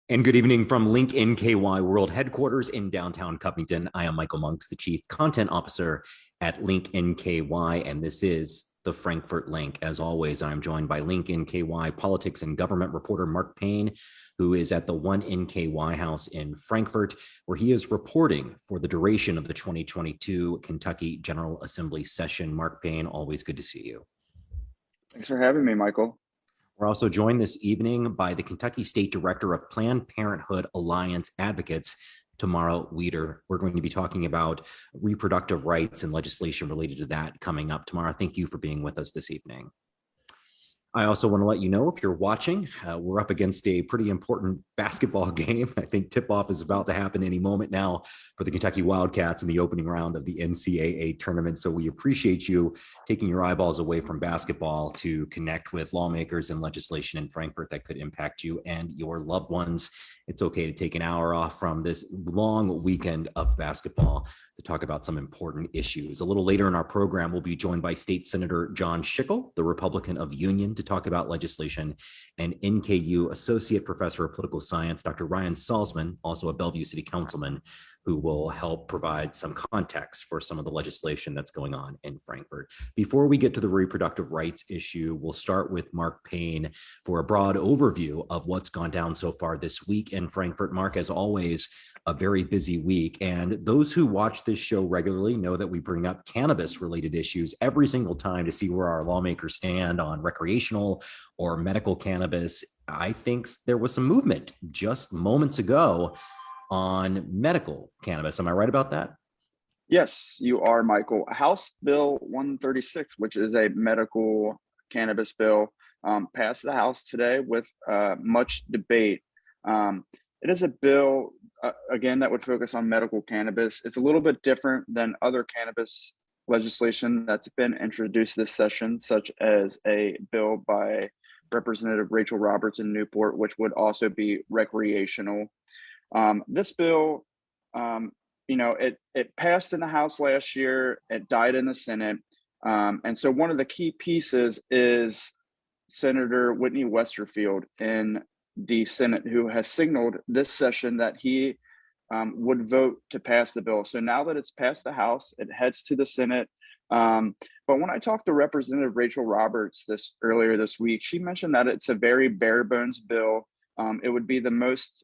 And good evening from Link NKY World Headquarters in downtown Covington. I am Michael Monks, the Chief Content Officer at Link NKY, and this is the Frankfort Link. As always, I'm joined by Link NKY politics and government reporter Mark Payne, who is at the 1NKY House in Frankfort, where he is reporting for the duration of the 2022 Kentucky General Assembly session. Mark Payne, always good to see you. Thanks for having me, Michael. We're also joined this evening by the Kentucky State Director of Planned Parenthood Alliance Advocates, Tamarra Wieder. We're going to be talking about reproductive rights and legislation related to that coming up. Tamarra, thank you for being with us this evening. I also want to let you know, if you're watching, we're up against a pretty important basketball game. I think tip-off is about to happen any moment now for the Kentucky Wildcats in the opening round of the NCAA tournament. So we appreciate you taking your eyeballs away from basketball to connect with lawmakers and legislation in Frankfort that could impact you and your loved ones. It's okay to take an hour off from this long weekend of basketball to talk about some important issues. A little later in our program, we'll be joined by State Senator John Schickel, the Republican of Union, to talk about legislation, and NKU Associate Professor of Political Science, Dr. Ryan Salzman, also a Bellevue City Councilman, who will help provide some context for some of the legislation that's going on in Frankfort. Before we get to the reproductive rights issue, we'll start with Mark Payne for a broad overview of what's gone down so far this week in Frankfort. Mark, as always, a very busy week. And those who watch this show regularly know that we bring up cannabis-related issues every single time to see where our lawmakers stand on recreational or medical cannabis. I think there was some movement just moments ago on medical cannabis. Am I right about that? Yes, you are, Michael. House Bill 136, which is a medical cannabis bill, passed the House today with much debate. It is a bill, again, that would focus on medical cannabis. It's a little bit different than other cannabis legislation that's been introduced this session, such as a bill by Representative Rachel Roberts in Newport, which would also be recreational. This bill, it passed in the House last year. It died in the Senate. And so one of the key pieces is Senator Whitney Westerfield in the Senate, who has signaled this session that he would vote to pass the bill. So now that it's passed the House, it heads to the Senate. But when I talked to Representative Rachel Roberts earlier this week, she mentioned that it's a very bare bones bill. It would be the most,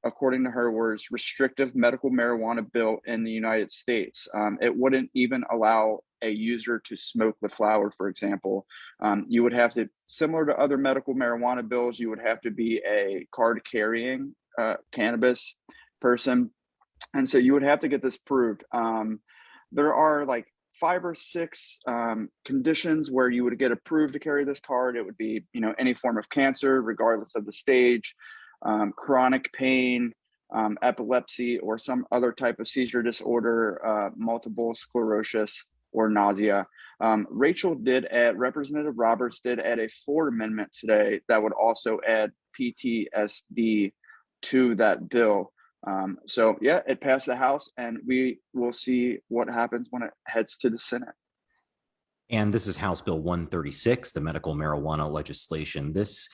according to her words, restrictive medical marijuana bill in the United States. It wouldn't even allow a user to smoke the flower, for example. You would have to, similar to other medical marijuana bills, you would have to be a card carrying cannabis person. And so you would have to get this proved. There are like 5 or 6 conditions where you would get approved to carry this card. It would be, any form of cancer, regardless of the stage, chronic pain, epilepsy, or some other type of seizure disorder, multiple sclerosis, or nausea. Representative Roberts did add a 4th amendment today that would also add PTSD to that bill. So yeah, it passed the House, and we will see what happens when it heads to the Senate. And this is House Bill 136, the medical marijuana legislation. This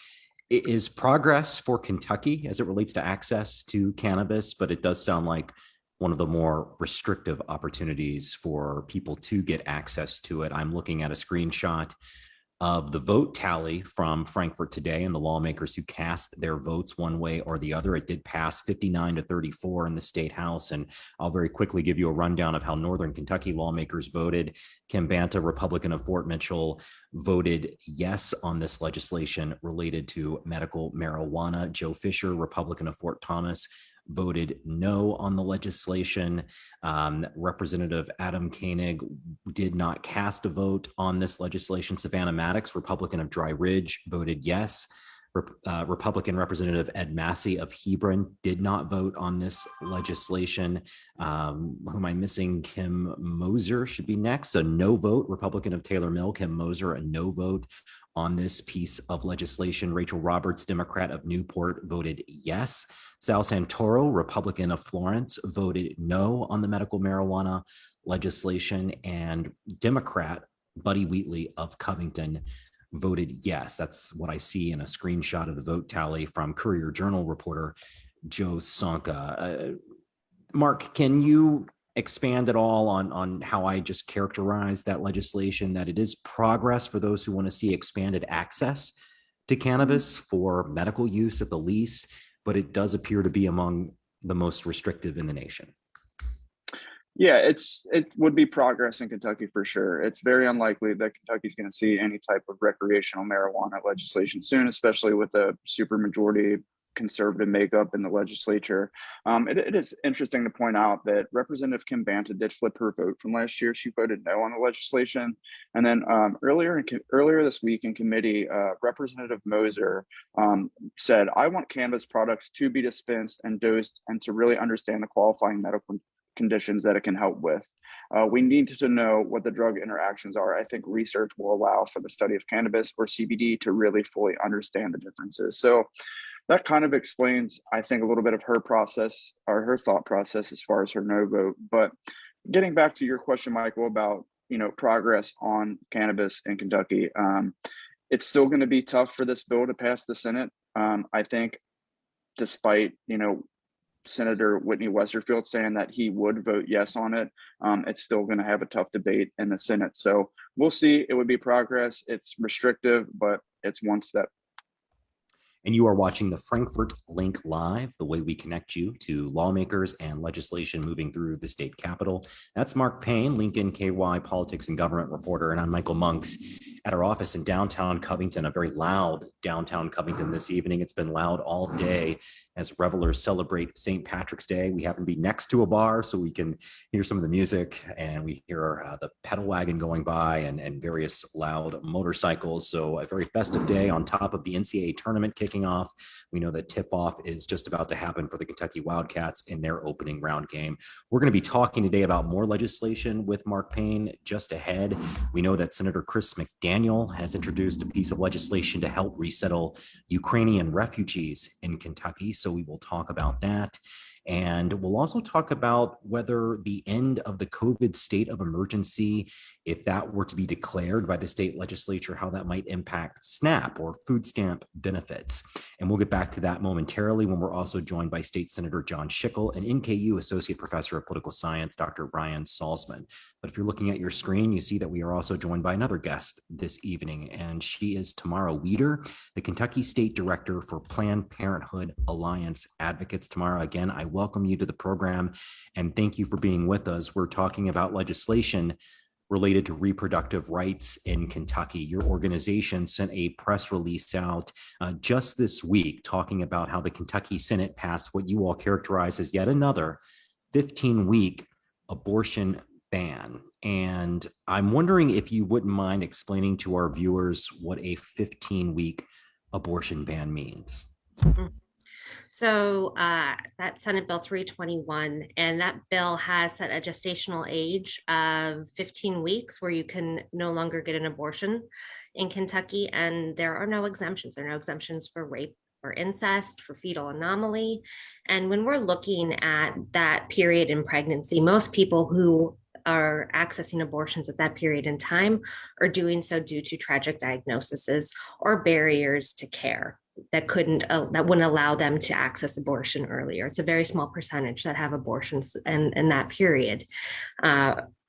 is progress for Kentucky as it relates to access to cannabis, but it does sound like one of the more restrictive opportunities for people to get access to it. I'm looking at a screenshot of the vote tally from Frankfort today and the lawmakers who cast their votes one way or the other. It did pass 59-34 in the state house. And I'll very quickly give you a rundown of how Northern Kentucky lawmakers voted. Kim Banta, Republican of Fort Mitchell, voted yes on this legislation related to medical marijuana. Joe Fisher, Republican of Fort Thomas, voted no on the legislation. Representative Adam Koenig did not cast a vote on this legislation. Savannah Maddox, Republican of Dry Ridge, voted yes. Republican Representative Ed Massey of Hebron did not vote on this legislation. Who am I missing? Kim Moser should be next. A no vote. Republican of Taylor Mill, Kim Moser, a no vote on this piece of legislation. Rachel Roberts, Democrat of Newport, voted yes. Sal Santoro, Republican of Florence, voted no on the medical marijuana legislation. And Democrat Buddy Wheatley of Covington voted yes. That's what I see in a screenshot of the vote tally from Courier Journal reporter Joe Sonka. Mark, can you expand at all on how I just characterized that legislation, that it is progress for those who want to see expanded access to cannabis for medical use at the least, but it does appear to be among the most restrictive in the nation? Yeah, it would be progress in Kentucky for sure. It's very unlikely that Kentucky's going to see any type of recreational marijuana legislation soon, especially with a supermajority conservative makeup in the legislature. It is interesting to point out that Representative Kim Banta did flip her vote from last year. She voted no on the legislation, and then earlier this week in committee, Representative Moser said, "I want cannabis products to be dispensed and dosed, and to really understand the qualifying medical conditions that it can help with. We need to know what the drug interactions are. I think research will allow for the study of cannabis or CBD to really fully understand the differences." So that kind of explains, I think, a little bit of her process or her thought process as far as her no vote. But getting back to your question, Michael, about progress on cannabis in Kentucky, it's still going to be tough for this bill to pass the Senate. I think, despite Senator Whitney Westerfield saying that he would vote yes on it, it's still going to have a tough debate in the Senate. So we'll see. It would be progress. It's restrictive, but it's one step. And you are watching the Frankfort Link Live, the way we connect you to lawmakers and legislation moving through the state capitol. That's Mark Payne, Lincoln KY politics and government reporter, and I'm Michael Monks at our office in downtown Covington, a very loud downtown Covington this evening. It's been loud all day as revelers celebrate St. Patrick's Day. We happen to be next to a bar, so we can hear some of the music, and we hear the pedal wagon going by and various loud motorcycles. So a very festive day on top of the NCAA tournament kicking off. We know that tip-off is just about to happen for the Kentucky Wildcats in their opening round game. We're going to be talking today about more legislation with Mark Payne just ahead. We know that Senator Chris McDaniel has introduced a piece of legislation to help resettle Ukrainian refugees in Kentucky. So we will talk about that. And we'll also talk about whether the end of the COVID state of emergency, if that were to be declared by the state legislature, how that might impact SNAP or food stamp benefits. And we'll get back to that momentarily when we're also joined by State Senator John Schickel and NKU Associate Professor of Political Science, Dr. Ryan Salzman. But if you're looking at your screen, you see that we are also joined by another guest this evening, and she is Tamarra Wieder, the Kentucky State Director for Planned Parenthood Alliance Advocates. Tamarra, again, I welcome you to the program and thank you for being with us. We're talking about legislation related to reproductive rights in Kentucky. Your organization sent a press release out just this week talking about how the Kentucky Senate passed what you all characterize as yet another 15-week abortion ban. And I'm wondering if you wouldn't mind explaining to our viewers what a 15-week abortion ban means. So that's Senate Bill 321, and that bill has set a gestational age of 15 weeks where you can no longer get an abortion in Kentucky, and there are no exemptions. There are no exemptions for rape, for incest, for fetal anomaly. And when we're looking at that period in pregnancy, most people who are accessing abortions at that period in time are doing so due to tragic diagnoses or barriers to care that wouldn't allow them to access abortion earlier. It's a very small percentage that have abortions in that period.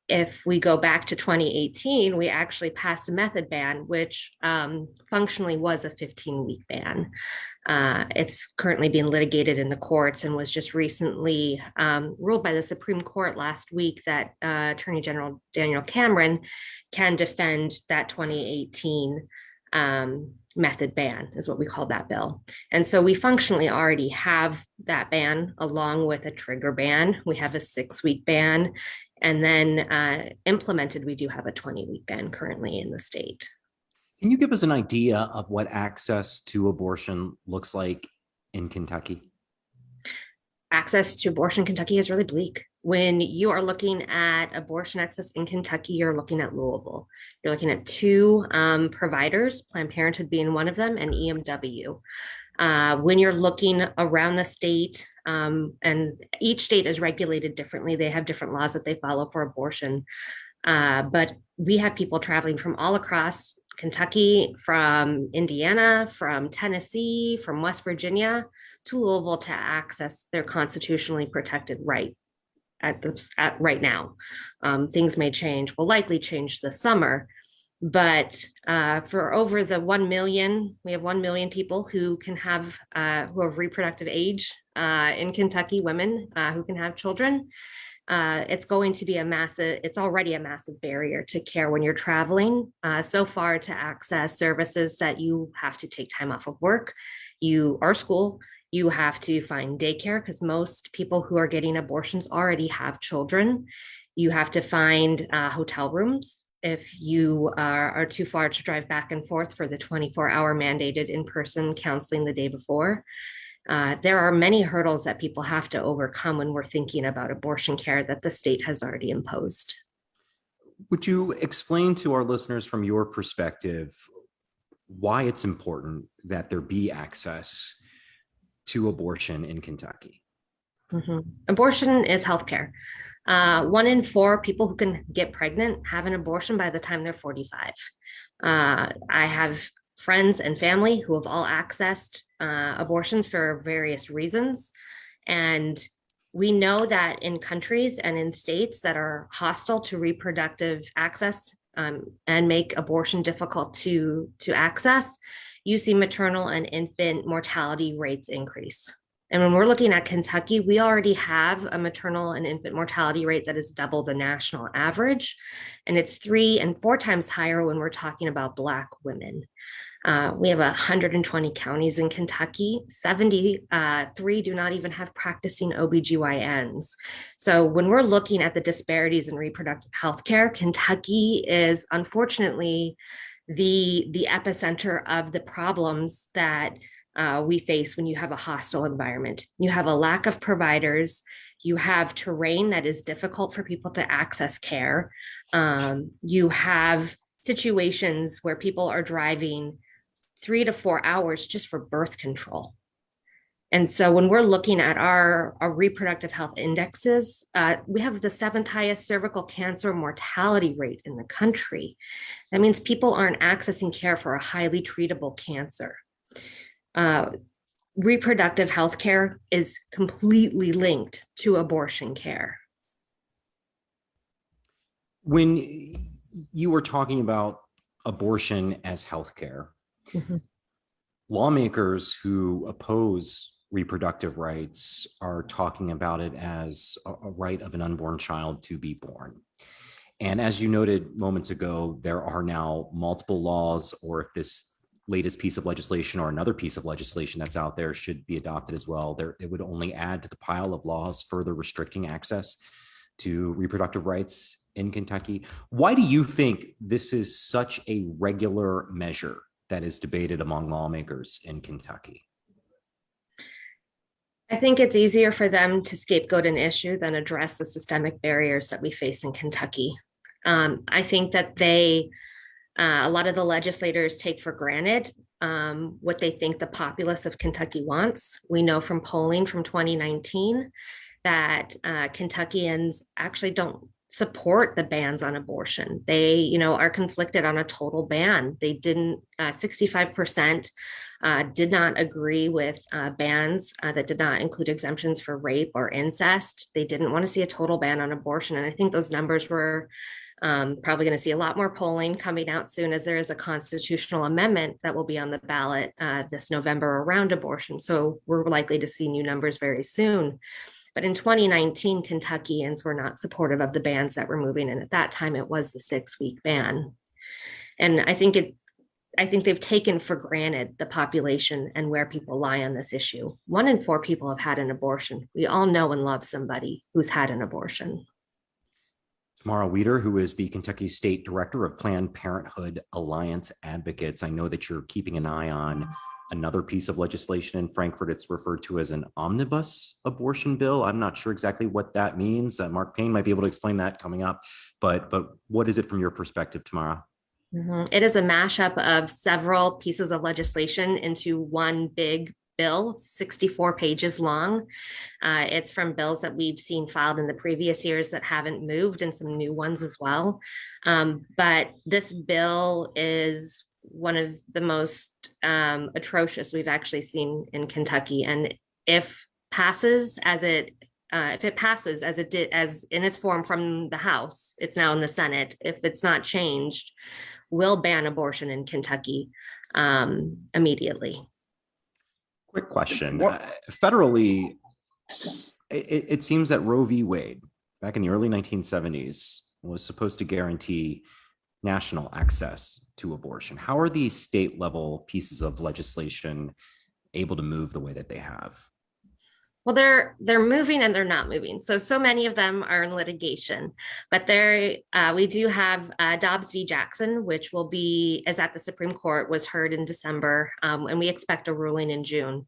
If we go back to 2018, we actually passed a method ban, which functionally was a 15-week ban. It's currently being litigated in the courts and was just recently ruled by the Supreme Court last week that Attorney General Daniel Cameron can defend that 2018 method ban, is what we call that bill. And so we functionally already have that ban along with a trigger ban. We have a 6-week ban. And then implemented, we do have a 20-week ban currently in the state. Can you give us an idea of what access to abortion looks like in Kentucky? Access to abortion in Kentucky is really bleak. When you are looking at abortion access in Kentucky, you're looking at Louisville. You're looking at 2 providers, Planned Parenthood being one of them, and EMW. When you're looking around the state, and each state is regulated differently, they have different laws that they follow for abortion. But we have people traveling from all across Kentucky, from Indiana, from Tennessee, from West Virginia to Louisville to access their constitutionally protected right at right now. Things may change, will likely change this summer, but for over the 1 million, we have 1 million people who can have who have reproductive age in Kentucky, women who can have children. It's going to be it's already a massive barrier to care when you're traveling so far to access services that you have to take time off of work, or school. You have to find daycare because most people who are getting abortions already have children. You have to find hotel rooms if you are too far to drive back and forth for the 24-hour mandated in-person counseling the day before. There are many hurdles that people have to overcome when we're thinking about abortion care that the state has already imposed. Would you explain to our listeners from your perspective why it's important that there be access to abortion in Kentucky? Mm-hmm. Abortion is healthcare. 1 in 4 people who can get pregnant have an abortion by the time they're 45. I have friends and family who have all accessed abortions for various reasons. And we know that in countries and in states that are hostile to reproductive access and make abortion difficult to access, you see maternal and infant mortality rates increase. And when we're looking at Kentucky, we already have a maternal and infant mortality rate that is double the national average. And it's 3 and 4 times higher when we're talking about Black women. We have 120 counties in Kentucky. 73 do not even have practicing OBGYNs. So when we're looking at the disparities in reproductive health care, Kentucky is unfortunately the epicenter of the problems that we face when you have a hostile environment. You have a lack of providers. You have terrain that is difficult for people to access care. You have situations where people are driving 3 to 4 hours just for birth control. And so when we're looking at our reproductive health indexes, we have the 7th highest cervical cancer mortality rate in the country. That means people aren't accessing care for a highly treatable cancer. Reproductive health care is completely linked to abortion care. When you were talking about abortion as healthcare, Mm-hmm. lawmakers who oppose reproductive rights are talking about it as a right of an unborn child to be born. And as you noted moments ago, there are now multiple laws, or if this latest piece of legislation or another piece of legislation that's out there should be adopted as well, it would only add to the pile of laws further restricting access to reproductive rights in Kentucky. Why do you think this is such a regular measure that is debated among lawmakers in Kentucky? I think it's easier for them to scapegoat an issue than address the systemic barriers that we face in Kentucky. I think that a lot of the legislators take for granted what they think the populace of Kentucky wants. We know from polling from 2019 that Kentuckians actually don't support the bans on abortion. They, are conflicted on a total ban. They didn't, 65% did not agree with bans that did not include exemptions for rape or incest. They didn't want to see a total ban on abortion. And I think those numbers were probably going to see a lot more polling coming out soon, as there is a constitutional amendment that will be on the ballot this November around abortion. So we're likely to see new numbers very soon. But in 2019, Kentuckians were not supportive of the bans that were moving. And at that time, it was the 6-week ban. And I think they've taken for granted the population and where people lie on this issue. 1 in 4 people have had an abortion. We all know and love somebody who's had an abortion. Tamarra Wieder, who is the Kentucky State Director of Planned Parenthood Alliance Advocates. I know that you're keeping an eye on another piece of legislation in Frankfort. It's referred to as an omnibus abortion bill. I'm not sure exactly what that means. Mark Payne might be able to explain that coming up. But what is it from your perspective, Tamarra? Mm-hmm. It is a mashup of several pieces of legislation into one big bill, 64 pages long. It's from bills that we've seen filed in the previous years that haven't moved, and some new ones as well. But this bill is one of the most atrocious we've actually seen in Kentucky. And if it passes as it did, as in its form from the House, it's now in the Senate. If it's not changed, will ban abortion in Kentucky immediately. Quick question. Federally, it seems that Roe v. Wade, back in the early 1970s, was supposed to guarantee national access to abortion. How are these state level pieces of legislation able to move the way that they have? Well, they're moving and they're not moving. So many of them are in litigation, but we do have Dobbs v. Jackson, which is at the Supreme Court, was heard in December, and we expect a ruling in June.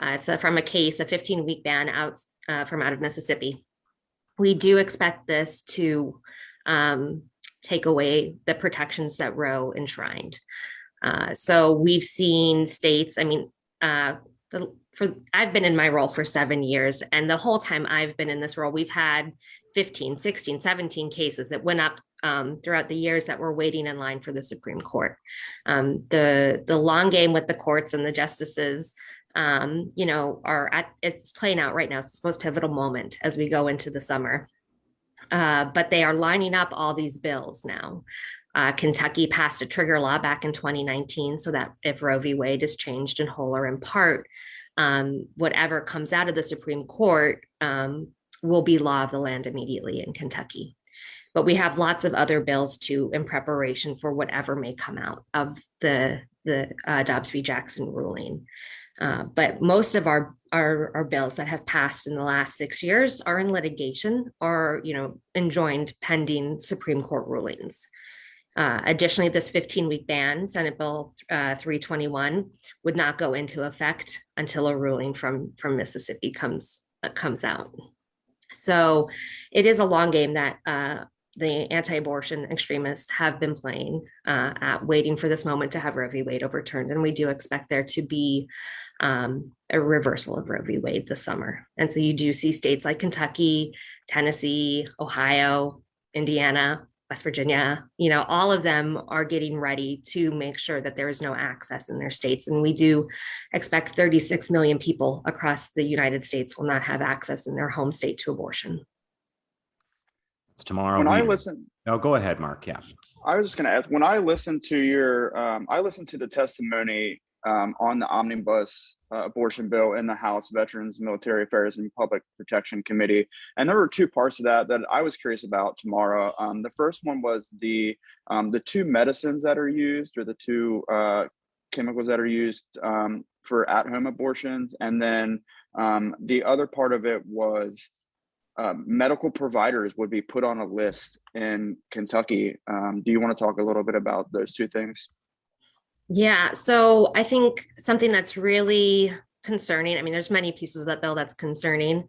It's from a 15-week ban out of Mississippi. We do expect this to take away the protections that Roe enshrined. So we've seen states, I've been in my role for 7 years, and the whole time I've been in this role, we've had 15, 16, 17 cases that went up throughout the years that were waiting in line for the Supreme Court. The long game with the courts and the justices, it's playing out right now. It's the most pivotal moment as we go into the summer. But they are lining up all these bills now. Kentucky passed a trigger law back in 2019 so that if Roe v. Wade is changed in whole or in part, whatever comes out of the Supreme Court will be law of the land immediately in Kentucky. But we have lots of other bills too in preparation for whatever may come out of the Dobbs v. Jackson ruling. But most of our bills that have passed in the last 6 years are in litigation or, enjoined pending Supreme Court rulings. Additionally, this 15-week ban, Senate Bill 321, would not go into effect until a ruling from Mississippi comes out. So it is a long game that the anti-abortion extremists have been playing at waiting for this moment to have Roe v. Wade overturned. And we do expect there to be a reversal of Roe v. Wade this summer. And so you do see states like Kentucky, Tennessee, Ohio, Indiana, West Virginia, all of them are getting ready to make sure that there is no access in their states. And we do expect 36 million people across the United States will not have access in their home state to abortion. It's tomorrow. When I listen, no, go ahead, Mark. Yeah. I was just going to ask, when I listened to the testimony on the omnibus abortion bill in the House Veterans, Military Affairs, and Public Protection Committee. And there were two parts of that I was curious about tomorrow. The first one was the two medicines that are used, or the two chemicals that are used for at-home abortions. And then the other part of it was medical providers would be put on a list in Kentucky. Do you want to talk a little bit about those two things? Yeah, so I think something that's really concerning, there's many pieces of that bill that's concerning.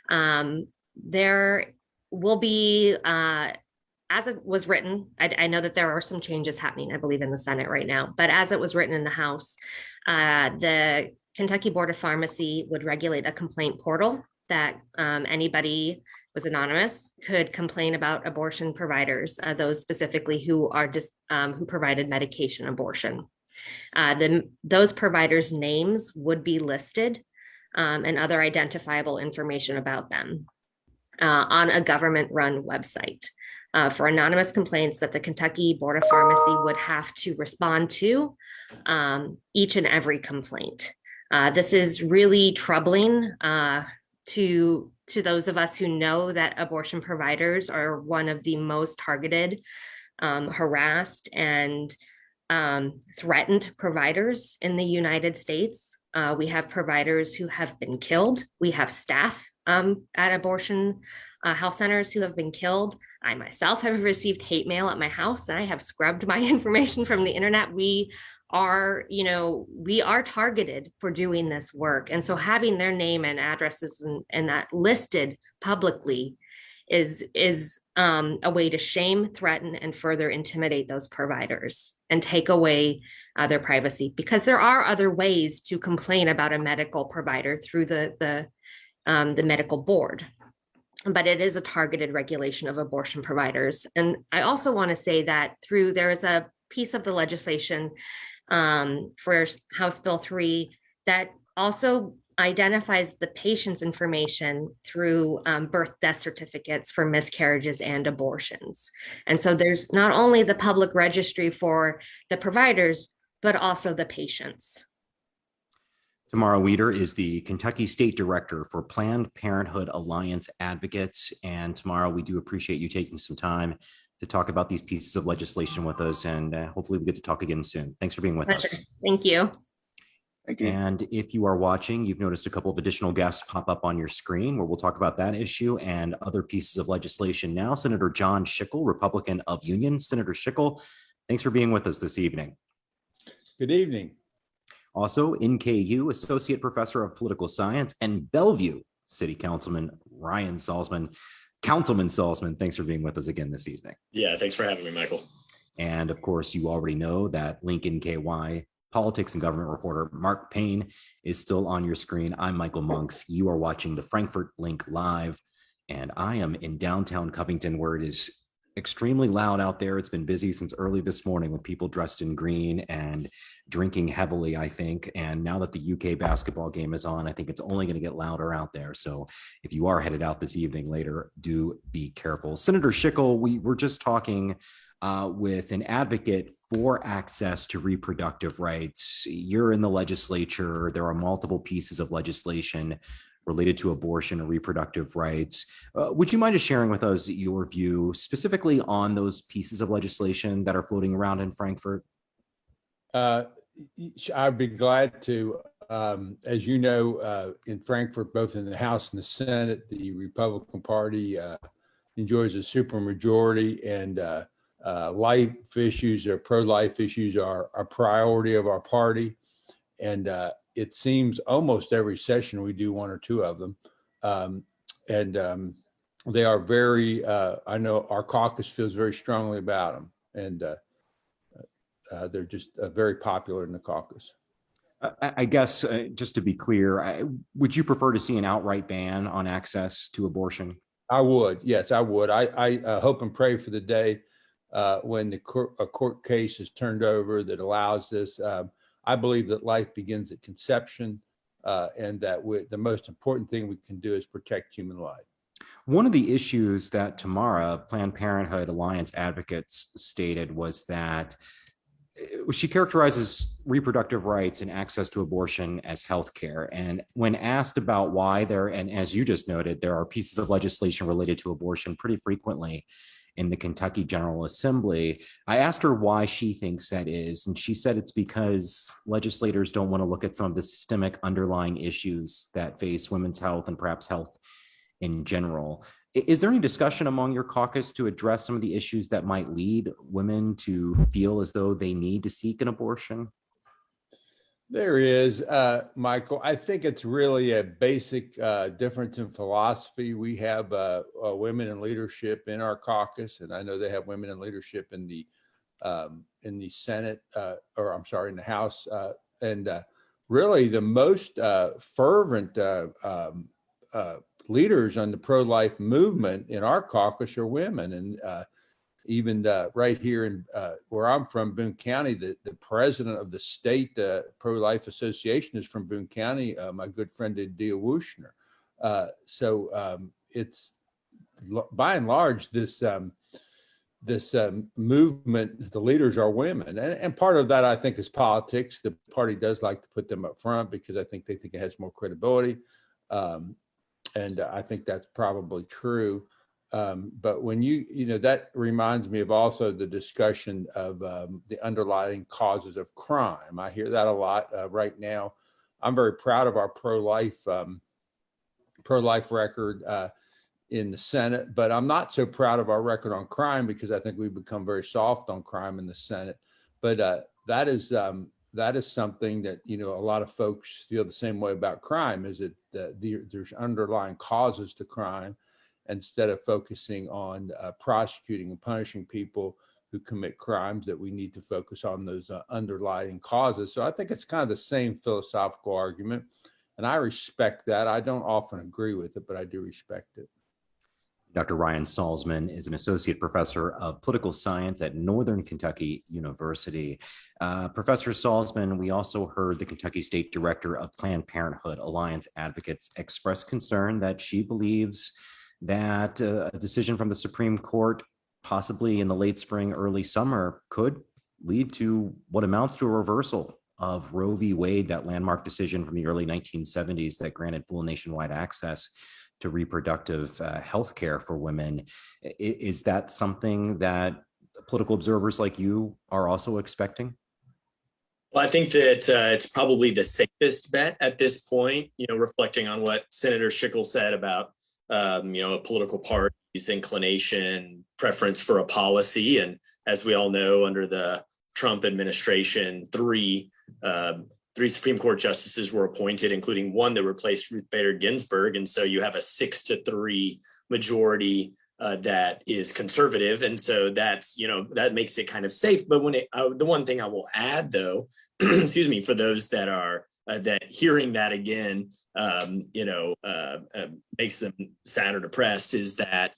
There will be, as it was written, I know that there are some changes happening, I believe, in the Senate right now, but as it was written in the House, the Kentucky Board of Pharmacy would regulate a complaint portal that anybody was anonymous could complain about abortion providers, those specifically who provided medication abortion. Those providers' names would be listed and other identifiable information about them on a government-run website for anonymous complaints that the Kentucky Board of Pharmacy would have to respond to each and every complaint. This is really troubling to those of us who know that abortion providers are one of the most targeted, harassed, and threatened providers in the United States. We have providers who have been killed. We have staff at abortion health centers who have been killed. I myself have received hate mail at my house, and I have scrubbed my information from the internet. We are targeted for doing this work. And so having their name and addresses and that listed publicly is a way to shame, threaten, and further intimidate those providers and take away their privacy, because there are other ways to complain about a medical provider through the medical board. But it is a targeted regulation of abortion providers. And I also want to say that there is a piece of the legislation for House Bill 3 that also identifies the patient's information through birth death certificates for miscarriages and abortions. And so there's not only the public registry for the providers, but also the patients. Tamarra Wieder is the Kentucky State Director for Planned Parenthood Alliance Advocates. And Tamarra, we do appreciate you taking some time to talk about these pieces of legislation with us. And hopefully we get to talk again soon. Thanks for being with us. Thank you. Thank you. And if you are watching, you've noticed a couple of additional guests pop up on your screen where we'll talk about that issue and other pieces of legislation now. Senator John Schickel, Republican of Union. Senator Schickel, thanks for being with us this evening. Good evening. Also, NKU Associate Professor of Political Science and Bellevue City Councilman Ryan Salzman. Councilman Salzman, thanks for being with us again this evening. Yeah, thanks for having me, Michael. And of course, you already know that Lincoln KY politics and government reporter Mark Payne is still on your screen. I'm Michael Monks. You are watching the Frankfort Link Live, and I am in downtown Covington where it is extremely loud out there. It's been busy since early this morning with people dressed in green and drinking heavily, I think. And now that the UK basketball game is on, I think it's only going to get louder out there. So if you are headed out this evening later, do be careful. Senator Schickel, we were just talking with an advocate for access to reproductive rights. You're in the legislature. There are multiple pieces of legislation related to abortion and reproductive rights. Would you mind just sharing with us your view specifically on those pieces of legislation that are floating around in Frankfort? I'd be glad to. As you know, in Frankfort, both in the House and the Senate, the Republican Party enjoys a supermajority, and life issues or pro-life issues are a priority of our party. And it seems almost every session we do one or two of them. They are very, I know our caucus feels very strongly about them, and they're just very popular in the caucus. I guess just to be clear, would you prefer to see an outright ban on access to abortion? I would, yes, I would. I hope and pray for the day when a court case is turned over that allows this. I believe that life begins at conception, and that the most important thing we can do is protect human life. One of the issues that Tamarra of Planned Parenthood Alliance Advocates stated was that she characterizes reproductive rights and access to abortion as healthcare. And when asked about why and as you just noted, there are pieces of legislation related to abortion pretty frequently in the Kentucky General Assembly, I asked her why she thinks that is. And she said it's because legislators don't want to look at some of the systemic underlying issues that face women's health and perhaps health in general. Is there any discussion among your caucus to address some of the issues that might lead women to feel as though they need to seek an abortion? There is, Michael. I think it's really a basic difference in philosophy. We have women in leadership in our caucus, and I know they have women in leadership in the Senate, in the House, and really the most fervent leaders on the pro-life movement in our caucus are women. And even right here in where I'm from, Boone County, the president of the state pro-life association is from Boone County, my good friend Dia Wushner. So it's by and large this movement, the leaders are women, and part of that I think is politics. The party does like to put them up front because I think they think it has more credibility. And I think that's probably true. But when that reminds me of also the discussion of the underlying causes of crime. I hear that a lot right now. I'm very proud of our pro-life record in the Senate, but I'm not so proud of our record on crime because I think we've become very soft on crime in the Senate. But that is something that, a lot of folks feel the same way about crime, is that there's underlying causes to crime, instead of focusing on prosecuting and punishing people who commit crimes, that we need to focus on those underlying causes. So I think it's kind of the same philosophical argument, and I respect that. I don't often agree with it, but I do respect it. Dr. Ryan Salzman is an associate professor of political science at Northern Kentucky University. Professor Salzman, we also heard the Kentucky State Director of Planned Parenthood Alliance Advocates express concern that she believes that a decision from the Supreme Court, possibly in the late spring, early summer, could lead to what amounts to a reversal of Roe v. Wade, that landmark decision from the early 1970s that granted full nationwide access to reproductive health care for women. Is that something that political observers like you are also expecting? Well, I think that it's probably the safest bet at this point, reflecting on what Senator Schickel said about, a political party's inclination, preference for a policy. And as we all know, under the Trump administration, three Supreme Court justices were appointed, including one that replaced Ruth Bader Ginsburg. And so you have a 6-3 majority that is conservative. And so that's, that makes it kind of safe. But the one thing I will add, though, excuse me, for those that are that hearing that again, makes them sad or depressed, is that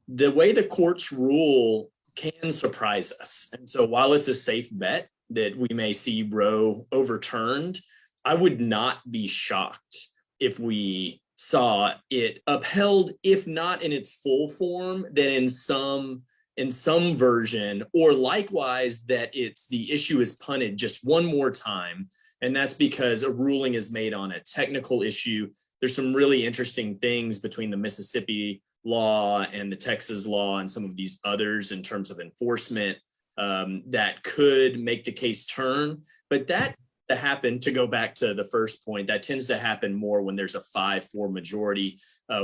the way the courts rule can surprise us. And so while it's a safe bet that we may see Roe overturned, I would not be shocked if we saw it upheld, if not in its full form, then in some version, or likewise that the issue is punted just one more time. And that's because a ruling is made on a technical issue. There's some really interesting things between the Mississippi law and the Texas law and some of these others in terms of enforcement that could make the case turn. But that to happen, to go back to the first point, that tends to happen more when there's a 5-4 majority.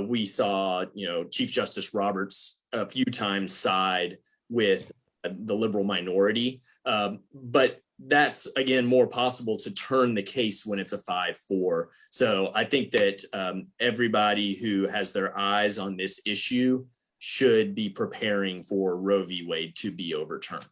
We saw, Chief Justice Roberts a few times side with the liberal minority, but that's, again, more possible to turn the case when it's a 5-4. So I think that everybody who has their eyes on this issue should be preparing for Roe v. Wade to be overturned.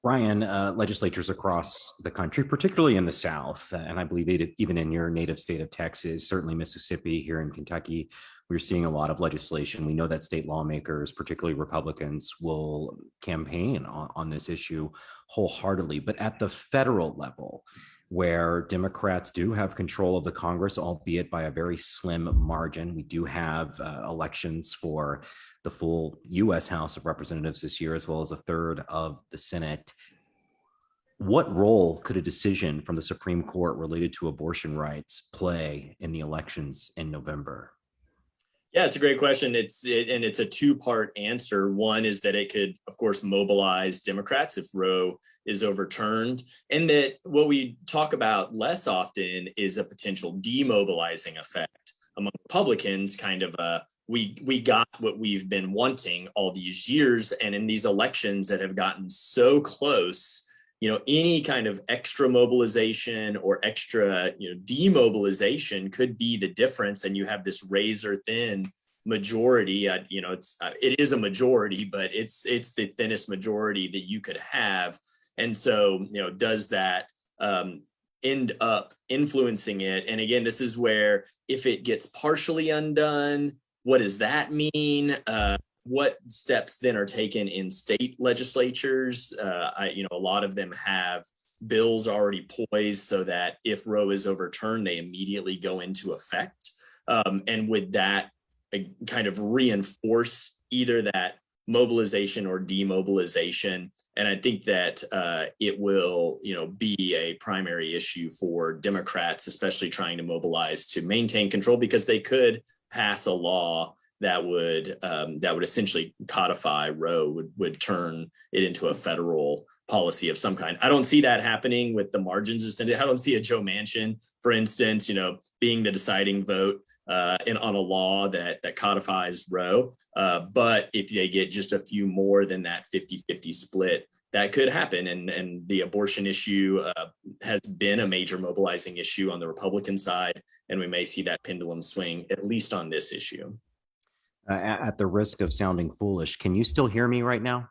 Ryan, legislatures across the country, particularly in the South, and I believe even in your native state of Texas, certainly Mississippi, here in Kentucky, we're seeing a lot of legislation. We know that state lawmakers, particularly Republicans, will campaign on this issue wholeheartedly. But at the federal level, where Democrats do have control of the Congress, albeit by a very slim margin, we do have elections for the full U.S. House of Representatives this year, as well as a third of the Senate. What role could a decision from the Supreme Court related to abortion rights play in the elections in November? Yeah, it's a great question. It's a two-part answer. One is that it could, of course, mobilize Democrats if Roe is overturned, and that what we talk about less often is a potential demobilizing effect among Republicans, kind of we got what we've been wanting all these years, and in these elections that have gotten so close, any kind of extra mobilization or extra demobilization could be the difference, and you have this razor thin majority. It is a majority, but it's the thinnest majority that you could have. And so does that end up influencing it? And again, this is where, if it gets partially undone, what does that mean? What steps then are taken in state legislatures? A lot of them have bills already poised so that if Roe is overturned, they immediately go into effect. And would that kind of reinforce either that mobilization or demobilization? And I think that it will, be a primary issue for Democrats, especially trying to mobilize to maintain control, because they could pass a law that would essentially codify Roe, would turn it into a federal policy of some kind. I don't see that happening with the margins. I don't see a Joe Manchin, for instance, being the deciding vote on a law that codifies Roe. But if they get just a few more than that 50-50 split, that could happen. And the abortion issue has been a major mobilizing issue on the Republican side, and we may see that pendulum swing, at least on this issue. At the risk of sounding foolish, can you still hear me right now?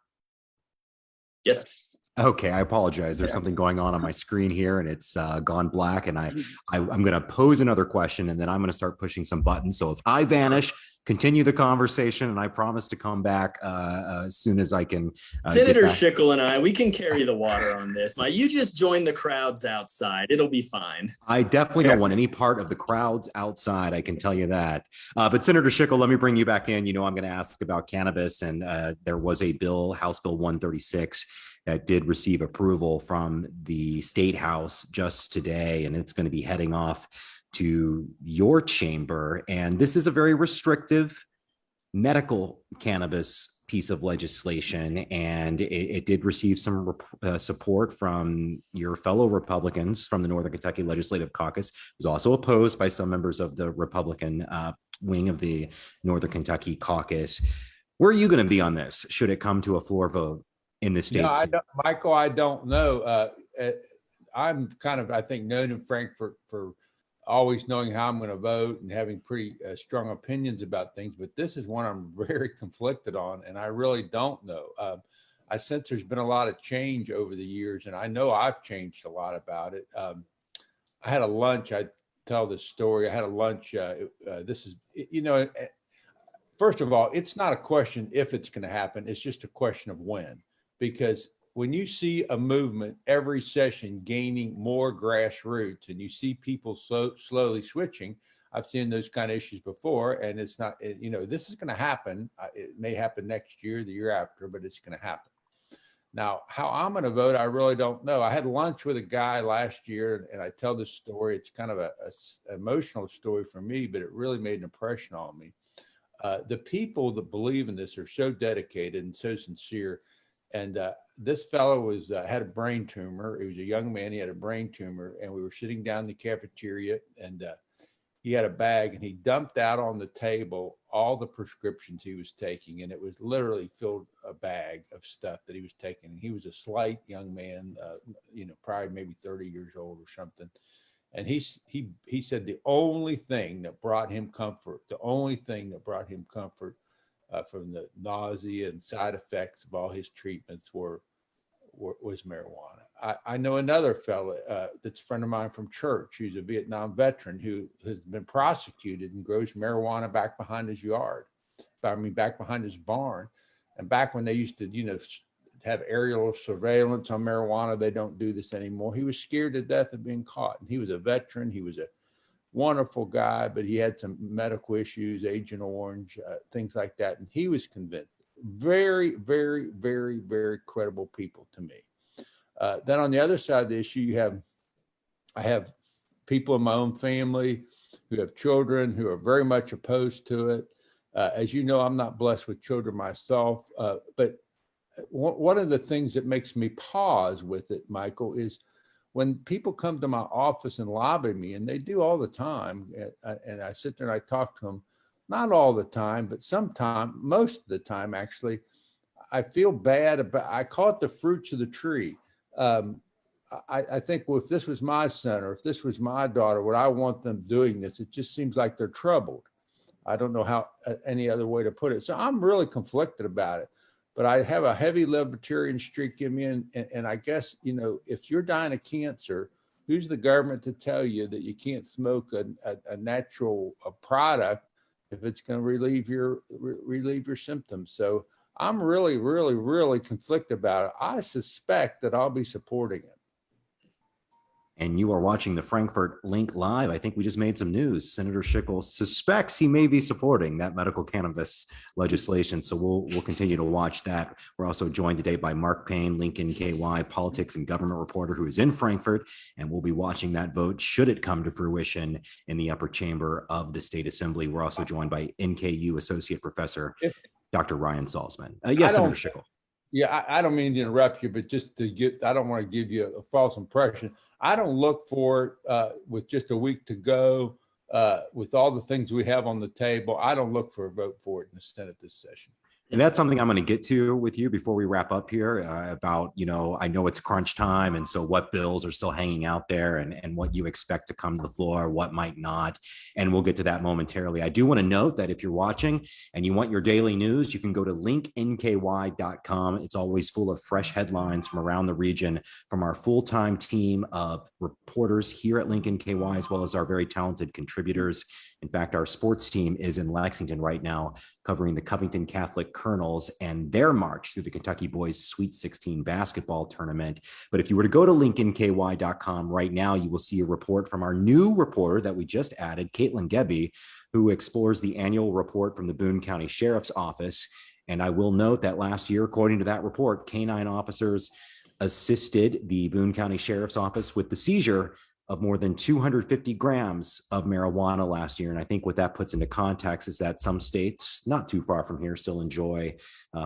Yes. Okay, I apologize. There's something going on my screen here, and it's gone black. And I'm going to pose another question, and then I'm going to start pushing some buttons. So if I vanish, continue the conversation, and I promise to come back as soon as I can. Senator Schickel and I, we can carry the water on this. You just join the crowds outside. It'll be fine. I definitely don't want any part of the crowds outside. I can tell you that. But Senator Schickel, let me bring you back in. I'm going to ask about cannabis, and there was a bill, House Bill 136, that did receive approval from the State House just today, and it's going to be heading off to your chamber. And this is a very restrictive medical cannabis piece of legislation, and it did receive some support from your fellow Republicans from the Northern Kentucky Legislative Caucus. It was also opposed by some members of the Republican wing of the Northern Kentucky Caucus. Where are you going to be on this, should it come to a floor vote in the state? No, Michael, I don't know. I'm kind of, I think, known in Frankfort for always knowing how I'm going to vote and having pretty strong opinions about things. But this is one I'm very conflicted on, and I really don't know. I sense there's been a lot of change over the years, and I know I've changed a lot about it. I had a lunch. I tell this story. I had a lunch. This is, first of all, it's not a question if it's going to happen. It's just a question of when. Because when you see a movement every session gaining more grassroots, and you see people slowly switching, I've seen those kind of issues before, and it's not, this is going to happen. It may happen next year, the year after, but it's going to happen. Now, how I'm going to vote, I really don't know. I had lunch with a guy last year, and I tell this story. It's kind of an emotional story for me, but it really made an impression on me. The people that believe in this are so dedicated and so sincere. And this fellow had a brain tumor. He was a young man. He had a brain tumor, and we were sitting down in the cafeteria, and he had a bag, and he dumped out on the table all the prescriptions he was taking, and it was literally filled a bag of stuff that he was taking. He was a slight young man, probably maybe 30 years old or something. And he said the only thing that brought him comfort, from the nausea and side effects of all his treatments was marijuana. I know another fellow that's a friend of mine from church, who's a Vietnam veteran who has been prosecuted and grows marijuana back behind his yard. Back behind his barn. And back when they used to, have aerial surveillance on marijuana, they don't do this anymore. He was scared to death of being caught. And he was a veteran. He was a wonderful guy, but he had some medical issues, Agent Orange, things like that. And he was convinced. Very, very, very, very credible people to me. Then on the other side of the issue, I have people in my own family who have children who are very much opposed to it. As you know, I'm not blessed with children myself, but one of the things that makes me pause with it, Michael, is when people come to my office and lobby me, and they do all the time, and I sit there and I talk to them, not all the time, but sometimes, most of the time, actually, I feel bad about, I call it the fruits of the tree. I think, well, if this was my son, or if this was my daughter, would I want them doing this? It just seems like they're troubled. I don't know how any other way to put it. So I'm really conflicted about it. But I have a heavy libertarian streak in me. And I guess, if you're dying of cancer, who's the government to tell you that you can't smoke a natural product if it's going to relieve your symptoms? So I'm really, really, really conflicted about it. I suspect that I'll be supporting it. And you are watching the Frankfort Link Live. I think we just made some news. Senator Schickel suspects he may be supporting that medical cannabis legislation. So we'll continue to watch that. We're also joined today by Mark Payne, Lincoln KY politics and government reporter, who is in Frankfort, and we'll be watching that vote should it come to fruition in the upper chamber of the State Assembly. We're also joined by NKU Associate Professor Dr. Ryan Salzman. Yes, Senator Schickel. Yeah, I don't mean to interrupt you, but just I don't want to give you a false impression. I don't look for it with just a week to go, with all the things we have on the table. I don't look for a vote for it in the Senate this session. And that's something I'm going to get to with you before we wrap up here about, I know it's crunch time. And so what bills are still hanging out there and what you expect to come to the floor, what might not. And we'll get to that momentarily. I do want to note that if you're watching and you want your daily news, you can go to linknky.com. It's always full of fresh headlines from around the region from our full-time team of reporters here at Link NKY, as well as our very talented contributors. In fact, our sports team is in Lexington right now, covering the Covington Catholic Colonels and their march through the Kentucky Boys Sweet 16 basketball tournament. But if you were to go to linknky.com right now, you will see a report from our new reporter that we just added, Caitlin Gebbe, who explores the annual report from the Boone County Sheriff's Office. And I will note that last year, according to that report, canine officers assisted the Boone County Sheriff's Office with the seizure of more than 250 grams of marijuana last year. And I think what that puts into context is that some states not too far from here still enjoy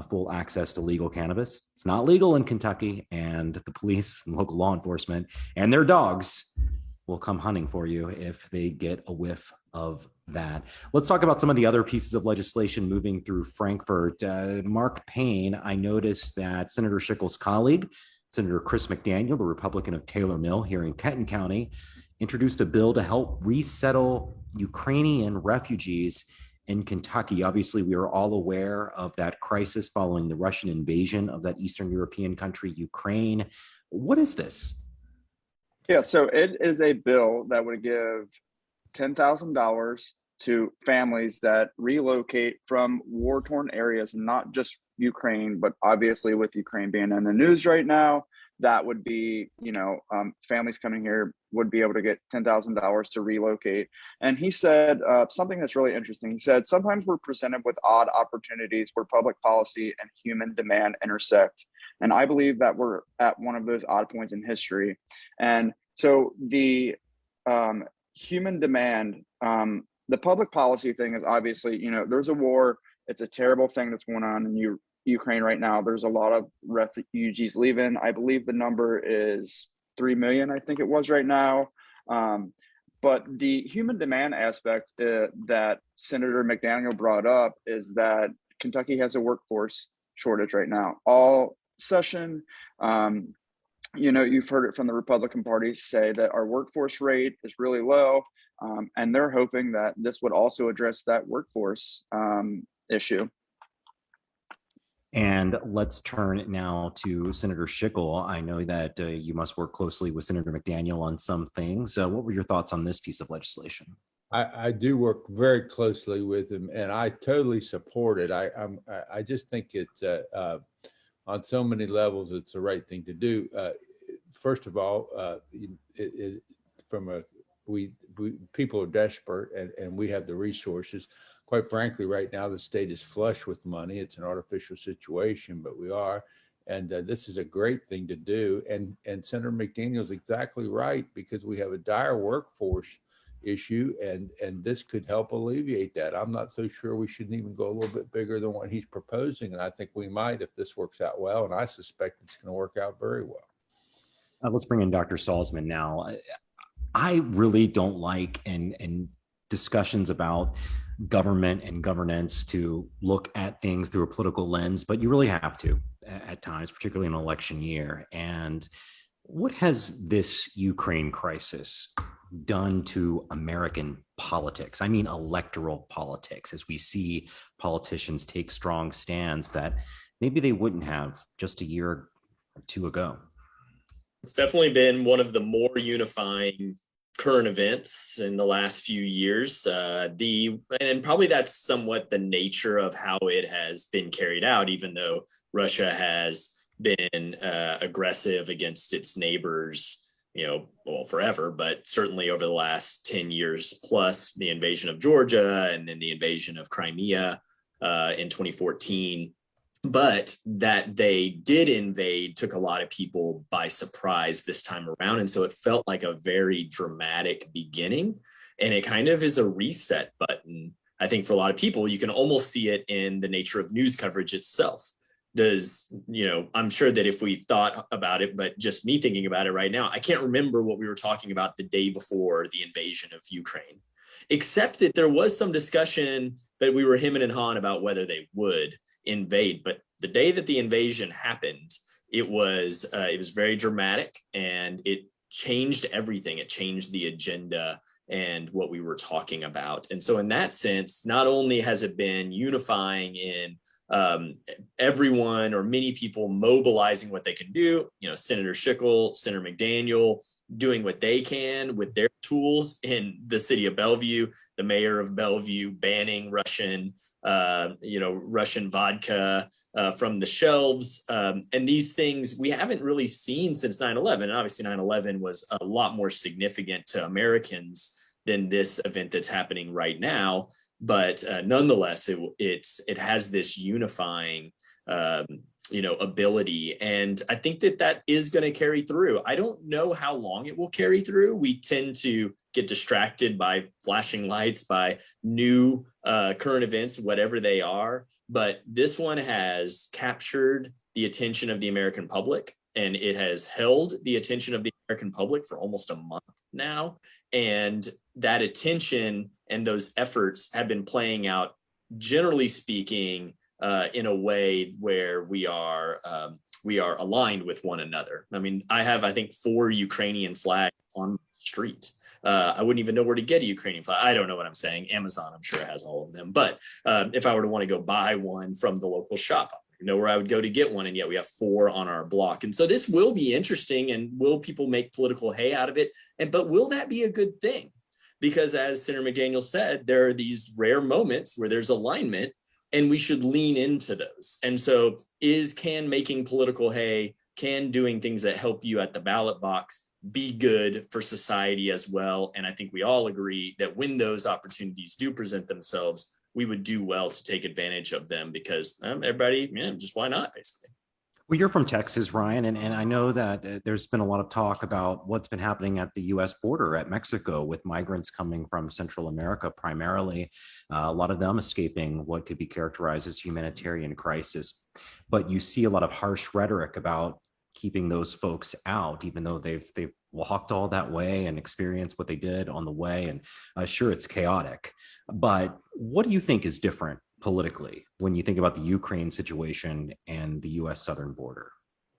full access to legal cannabis. It's not legal in Kentucky, and the police and local law enforcement and their dogs will come hunting for you if they get a whiff of that. Let's talk about some of the other pieces of legislation moving through Frankfort. Mark Payne, I noticed that Senator Schickel's colleague, Senator Chris McDaniel, the Republican of Taylor Mill here in Kenton County, introduced a bill to help resettle Ukrainian refugees in Kentucky. Obviously, we are all aware of that crisis following the Russian invasion of that Eastern European country, Ukraine. What is this? Yeah, so it is a bill that would give $10,000 to families that relocate from war-torn areas, not just Ukraine, but obviously with Ukraine being in the news right now, that would be, families coming here would be able to get $10,000 to relocate. And he said something that's really interesting. He said, sometimes we're presented with odd opportunities where public policy and human demand intersect. And I believe that we're at one of those odd points in history. And so the human demand, the public policy thing is obviously, there's a war. It's a terrible thing that's going on in Ukraine right now. There's a lot of refugees leaving. I believe the number is 3 million, I think it was right now. But the human demand aspect that Senator McDaniel brought up is that Kentucky has a workforce shortage right now. All session, you've heard it from the Republican Party say that our workforce rate is really low. And they're hoping that this would also address that workforce issue. And let's turn now to Senator Schickel. I know that you must work closely with Senator McDaniel on some things. What were your thoughts on this piece of legislation? I do work very closely with him, and I totally support it. I just think it's on so many levels, it's the right thing to do. First of all, people are desperate, and we have the resources. Quite frankly, right now, the state is flush with money. It's an artificial situation, but we are. And this is a great thing to do. And Senator McDaniel is exactly right, because we have a dire workforce issue, and this could help alleviate that. I'm not so sure we shouldn't even go a little bit bigger than what he's proposing. And I think we might if this works out well. And I suspect it's going to work out very well. Let's bring in Dr. Salzman now. I really don't like in discussions about government and governance to look at things through a political lens, but you really have to at times, particularly in an election year. And what has this Ukraine crisis done to American politics? I mean, electoral politics, as we see politicians take strong stands that maybe they wouldn't have just a year or two ago. It's definitely been one of the more unifying current events in the last few years. And probably that's somewhat the nature of how it has been carried out, even though Russia has been aggressive against its neighbors, forever, but certainly over the last 10 years plus, the invasion of Georgia and then the invasion of Crimea in 2014. But that they did invade took a lot of people by surprise this time around. And so it felt like a very dramatic beginning. And it kind of is a reset button. I think for a lot of people, you can almost see it in the nature of news coverage itself. I'm sure that if we thought about it, but just me thinking about it right now, I can't remember what we were talking about the day before the invasion of Ukraine, except that there was some discussion but we were hemming and hawing about whether they would invade. But the day that the invasion happened, it was very dramatic, and it changed everything. It changed the agenda and what we were talking about. And so in that sense, not only has it been unifying in everyone or many people mobilizing what they can do, Senator Schickel, Senator McDaniel doing what they can with their tools in the city of Bellevue, the mayor of Bellevue banning Russian vodka from the shelves. And these things we haven't really seen since 9/11. And obviously 9/11 was a lot more significant to Americans than this event that's happening right now. But nonetheless, it has this unifying, ability. And I think that is going to carry through. I don't know how long it will carry through. We tend to get distracted by flashing lights, by new current events, whatever they are. But this one has captured the attention of the American public, and it has held the attention of the American public for almost a month now. And that attention and those efforts have been playing out, generally speaking, in a way where we are aligned with one another. I mean, I have, I think, 4 Ukrainian flags on the street. I wouldn't even know where to get a Ukrainian flag. I don't know what I'm saying. Amazon, I'm sure, has all of them. But if I were to want to go buy one from the local shop, I don't know where I would go to get one. And yet we have 4 on our block. And so this will be interesting. And will people make political hay out of it? But will that be a good thing? Because as Senator McDaniel said, there are these rare moments where there's alignment, and we should lean into those. And so can making political hay, can doing things that help you at the ballot box be good for society as well? And I think we all agree that when those opportunities do present themselves, we would do well to take advantage of them, because everybody, just why not, basically. Well, you're from Texas, Ryan, and I know that there's been a lot of talk about what's been happening at the U.S. border at Mexico with migrants coming from Central America primarily, a lot of them escaping what could be characterized as humanitarian crisis. But you see a lot of harsh rhetoric about keeping those folks out, even though they've walked all that way and experienced what they did on the way. And sure, it's chaotic. But what do you think is different politically when you think about the Ukraine situation and the U.S. southern border?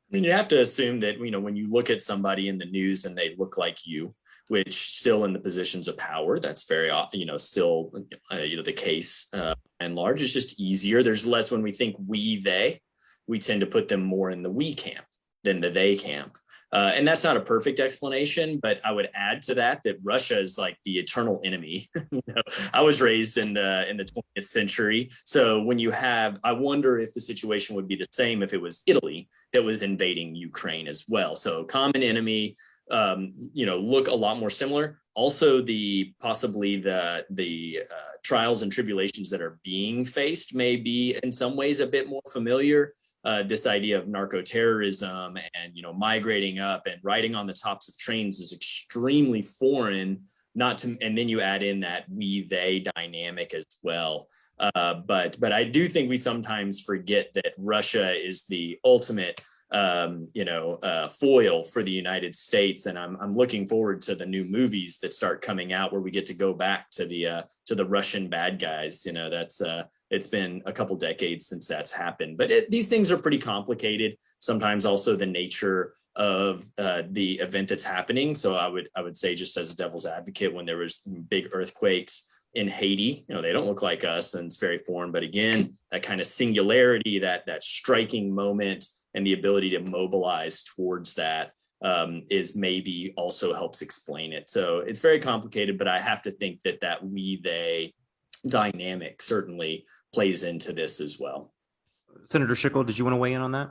I mean, you have to assume that, when you look at somebody in the news and they look like you, which still in the positions of power, that's very, still, the case and large. It's just easier. There's less when we think we tend to put them more in the we camp than the they camp. And that's not a perfect explanation, but I would add to that Russia is like the eternal enemy. I was raised in the 20th century. So when I wonder if the situation would be the same if it was Italy that was invading Ukraine as well. So common enemy, look a lot more similar. Also, possibly the trials and tribulations that are being faced may be in some ways a bit more familiar. This idea of narco-terrorism and migrating up and riding on the tops of trains is extremely foreign. And then you add in that we-they dynamic as well. But I do think we sometimes forget that Russia is the ultimate foil for the United States, and I'm looking forward to the new movies that start coming out where we get to go back to the Russian bad guys. It's been a couple decades since that's happened, but these things are pretty complicated. Sometimes also the nature of the event that's happening. So I would say, just as a devil's advocate, when there was big earthquakes in Haiti, they don't look like us and it's very foreign. But again, that kind of singularity, that striking moment, and the ability to mobilize towards that is maybe also helps explain it. So it's very complicated, but I have to think that we-they dynamic certainly plays into this as well. Senator Schickel, did you want to weigh in on that?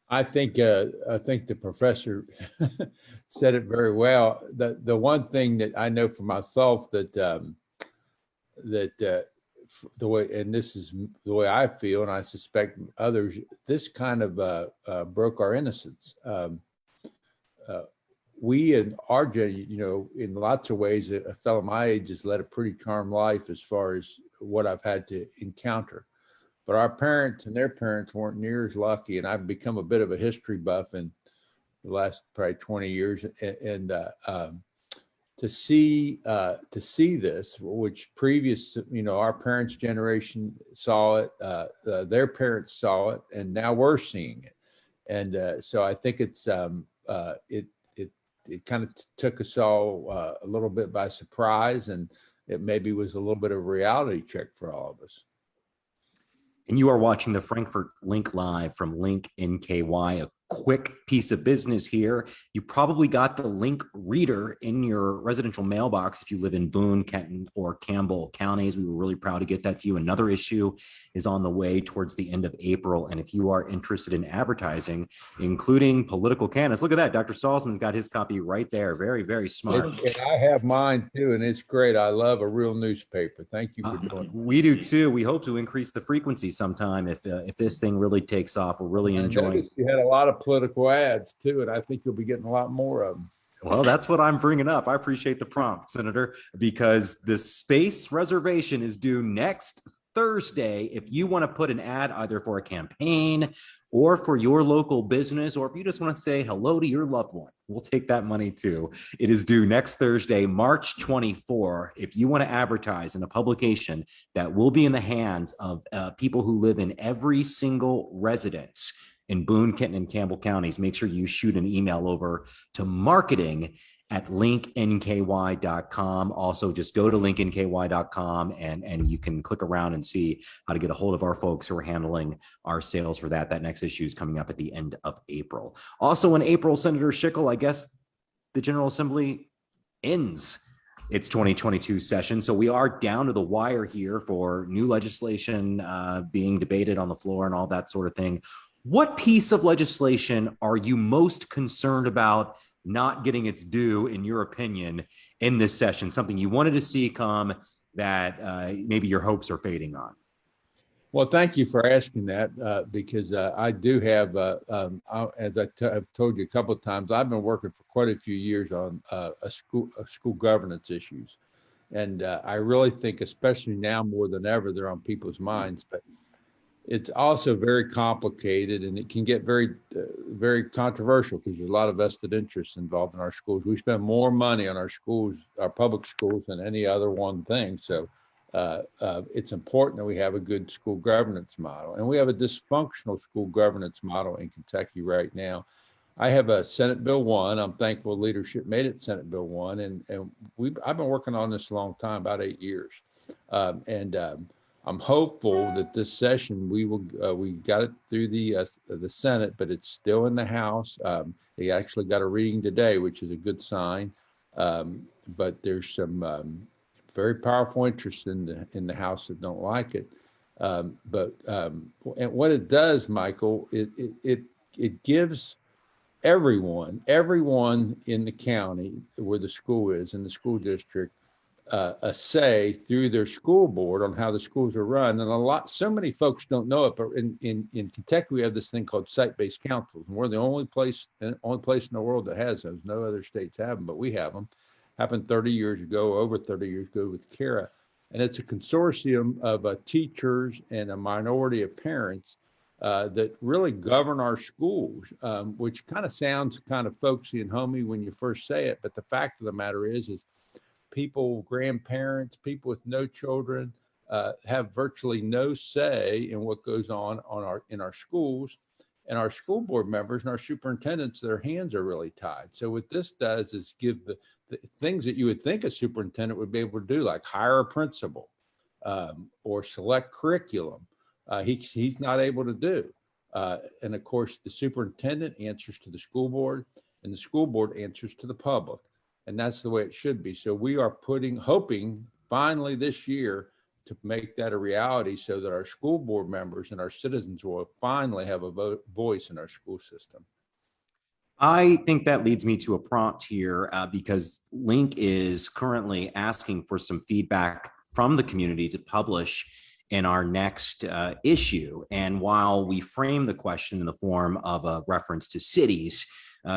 I think the professor said it very well. The one thing that I know for myself that the way, and this is the way I feel, and I suspect others, this kind of broke our innocence. We in our generation, in lots of ways, a fellow my age has led a pretty charmed life as far as what I've had to encounter. But our parents and their parents weren't near as lucky, and I've become a bit of a history buff in the last probably 20 years. And see this, which previous, our parents' generation saw it, their parents saw it, and now we're seeing it. And so I think it's it kind of took us all a little bit by surprise, and it maybe was a little bit of a reality check for all of us. And you are watching the Frankfort Link Live from Link NKY. A quick piece of business here. You probably got the Link reader in your residential mailbox if you live in Boone, Kenton, or Campbell counties. We were really proud to get that to you. Another issue is on the way towards the end of April. And if you are interested in advertising, including political candidates, look at that. Dr. Salzman's got his copy right there. Very, very smart. And I have mine too, and it's great. I love a real newspaper. Thank you for doing it. We do too. We hope to increase the frequency sometime if this thing really takes off. We're really enjoying. You had a lot of political ads too, and I think you'll be getting a lot more of them. Well, that's what I'm bringing up. I appreciate the prompt, Senator, because the space reservation is due next Thursday. If you want to put an ad either for a campaign or for your local business, or if you just want to say hello to your loved one, we'll take that money too. It is due next Thursday, March 24. If you want to advertise in a publication that will be in the hands of people who live in every single residence in Boone, Kenton, and Campbell counties, make sure you shoot an email over to marketing@linknky.com. Also, just go to linknky.com and you can click around and see how to get a hold of our folks who are handling our sales for that. That next issue is coming up at the end of April. Also in April, Senator Schickel, I guess the General Assembly ends its 2022 session. So we are down to the wire here for new legislation being debated on the floor and all that sort of thing. What piece of legislation are you most concerned about not getting its due, in your opinion, in this session? Something you wanted to see come that maybe your hopes are fading on? Well, thank you for asking that, because I do have, as I've told you a couple of times, I've been working for quite a few years on school governance issues. And I really think, especially now more than ever, they're on people's minds. But it's also very complicated, and it can get very, very controversial because there's a lot of vested interests involved in our schools. We spend more money on our schools, our public schools, than any other one thing. So it's important that we have a good school governance model, and we have a dysfunctional school governance model in Kentucky right now. I have a Senate Bill 1. I'm thankful leadership made it Senate Bill 1, and I've been working on this a long time, about 8 years, I'm hopeful that this session we got it through the Senate, but it's still in the House. They actually got a reading today, which is a good sign. But there's some very powerful interests in the House that don't like it. And what it does, Michael, it gives everyone in the county where the school is, in the school district, a say through their school board on how the schools are run. And so many folks don't know it, but in Kentucky, we have this thing called site-based councils. And we're the only place in the world that has those. No other states have them, but we have them. Happened 30 years ago, over 30 years ago with CARA. And it's a consortium of teachers and a minority of parents that really govern our schools, which kind of sounds kind of folksy and homey when you first say it. But the fact of the matter is people, grandparents, people with no children have virtually no say in what goes on in our schools, and our school board members and our superintendents, their hands are really tied. So what this does is give the things that you would think a superintendent would be able to do, like hire a principal or select curriculum. He's not able to do. And of course, the superintendent answers to the school board, and the school board answers to the public. And that's the way it should be. So we are hoping finally this year to make that a reality so that our school board members and our citizens will finally have a voice in our school system. I think that leads me to a prompt here because Link is currently asking for some feedback from the community to publish in our next issue. And while we frame the question in the form of a reference to cities,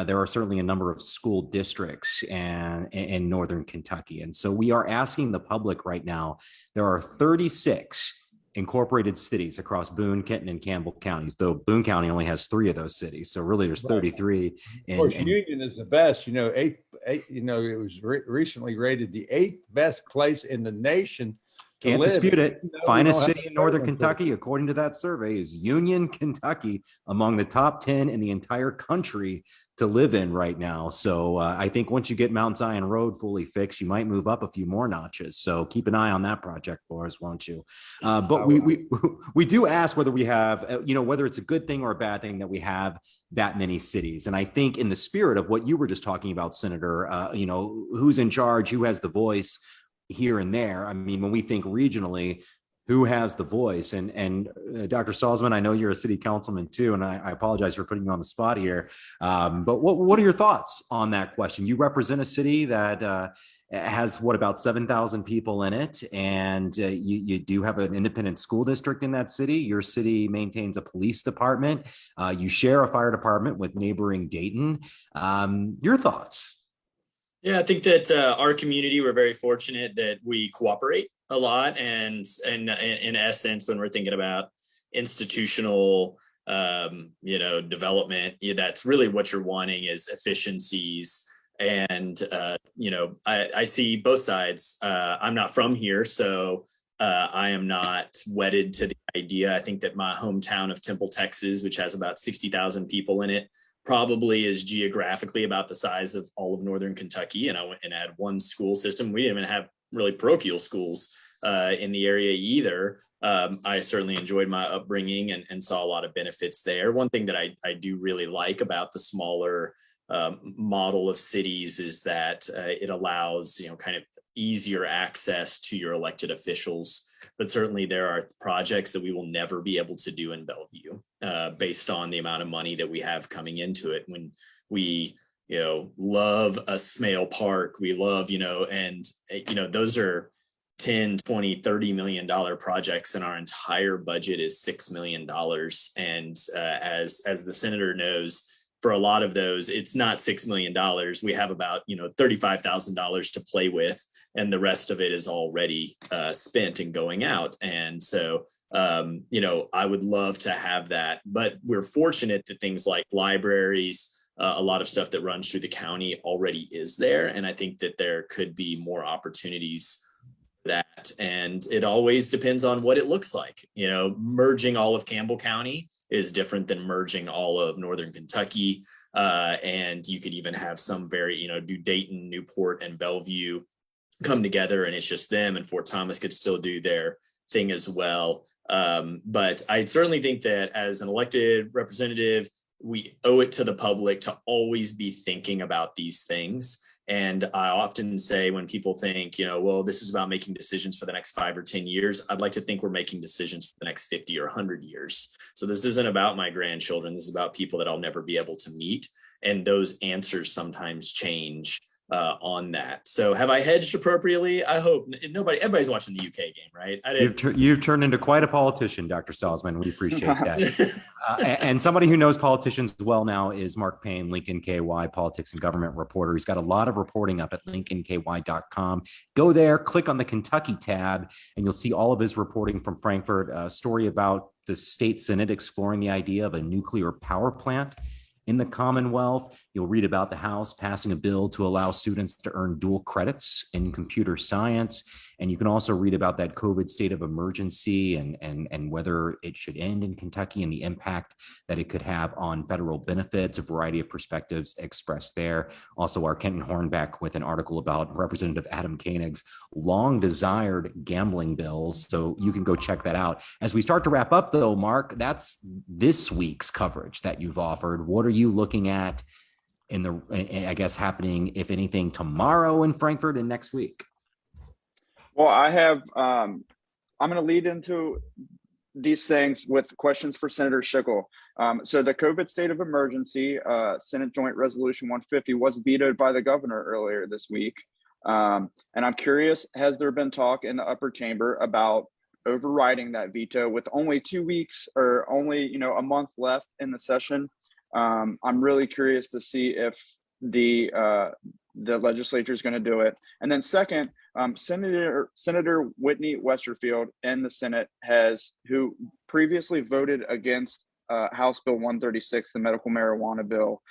there are certainly a number of school districts in Northern Kentucky. And so we are asking the public right now, there are 36 incorporated cities across Boone, Kenton, and Campbell counties, though Boone County only has 3 of those cities. So really there's 33. Of course, Union is the best, it was recently rated the 8th best place in the nation. Can't dispute it. Finest city in Northern Kentucky, according to that survey, is Union, Kentucky, among the top 10 in the entire country to live in right now. So I think once you get Mount Zion Road fully fixed, you might move up a few more notches. So keep an eye on that project for us, won't you? But we do ask whether we have, whether it's a good thing or a bad thing that we have that many cities. And I think in the spirit of what you were just talking about, Senator, who's in charge, who has the voice here and there. I mean, when we think regionally, who has the voice? And Dr. Salzman, I know you're a city councilman too, and I apologize for putting you on the spot here. But what are your thoughts on that question? You represent a city that has about 7,000 people in it, and you do have an independent school district in that city. Your city maintains a police department. You share a fire department with neighboring Dayton. Your thoughts? Yeah, I think that our community, we're very fortunate that we cooperate a lot. And in essence, when we're thinking about institutional, development, that's really what you're wanting is efficiencies. And, I see both sides. I'm not from here, so I am not wedded to the idea. I think that my hometown of Temple, Texas, which has about 60,000 people in it, probably is geographically about the size of all of Northern Kentucky. And I went and had one school system. We didn't even have really parochial schools in the area either. I certainly enjoyed my upbringing and saw a lot of benefits there. One thing that I do really like about the smaller model of cities is that it allows, kind of easier access to your elected officials. But certainly there are projects that we will never be able to do in Bellevue based on the amount of money that we have coming into it. When we, love a Smale Park, we love, those are 10, 20, $30 million projects, and our entire budget is $6 million. And as the senator knows, for a lot of those, it's not $6 million. We have about, $35,000 to play with, and the rest of it is already spent and going out. And so, I would love to have that, but we're fortunate that things like libraries, a lot of stuff that runs through the county already is there. And I think that there could be more opportunities for that. And it always depends on what it looks like. Merging all of Campbell County is different than merging all of Northern Kentucky. And you could even have some do Dayton, Newport, and Bellevue come together and it's just them, and Fort Thomas could still do their thing as well. But I certainly think that as an elected representative, we owe it to the public to always be thinking about these things. And I often say when people think, well, this is about making decisions for the next 5 or 10 years, I'd like to think we're making decisions for the next 50 or 100 years. So this isn't about my grandchildren. This is about people that I'll never be able to meet. And those answers sometimes change on that. So have I hedged appropriately? I hope everybody's watching the UK game, right? You've turned into quite a politician, Dr. Salzman. We appreciate that. And somebody who knows politicians well now is Mark Payne, Lincoln KY politics and government reporter. He's got a lot of reporting up at lincolnky.com. Go there, click on the Kentucky tab, and you'll see all of his reporting from Frankfort, a story about the state Senate exploring the idea of a nuclear power plant in the Commonwealth. You'll read about the House passing a bill to allow students to earn dual credits in computer science. And you can also read about that COVID state of emergency and whether it should end in Kentucky and the impact that it could have on federal benefits, a variety of perspectives expressed there. Also, our Kenton Hornbeck with an article about Representative Adam Koenig's long desired gambling bills. So you can go check that out. As we start to wrap up though, Mark, that's this week's coverage that you've offered. What are you looking at happening, if anything, tomorrow in Frankfort and next week? Well, I have, I'm going to lead into these things with questions for Senator Schickel. So the COVID state of emergency, Senate Joint Resolution 150 was vetoed by the governor earlier this week. And I'm curious, has there been talk in the upper chamber about overriding that veto with only 2 weeks or only, a month left in the session? I'm really curious to see if the the legislature is going to do it. And then second, Senator Whitney Westerfield in the Senate who previously voted against House Bill 136, the medical marijuana bill,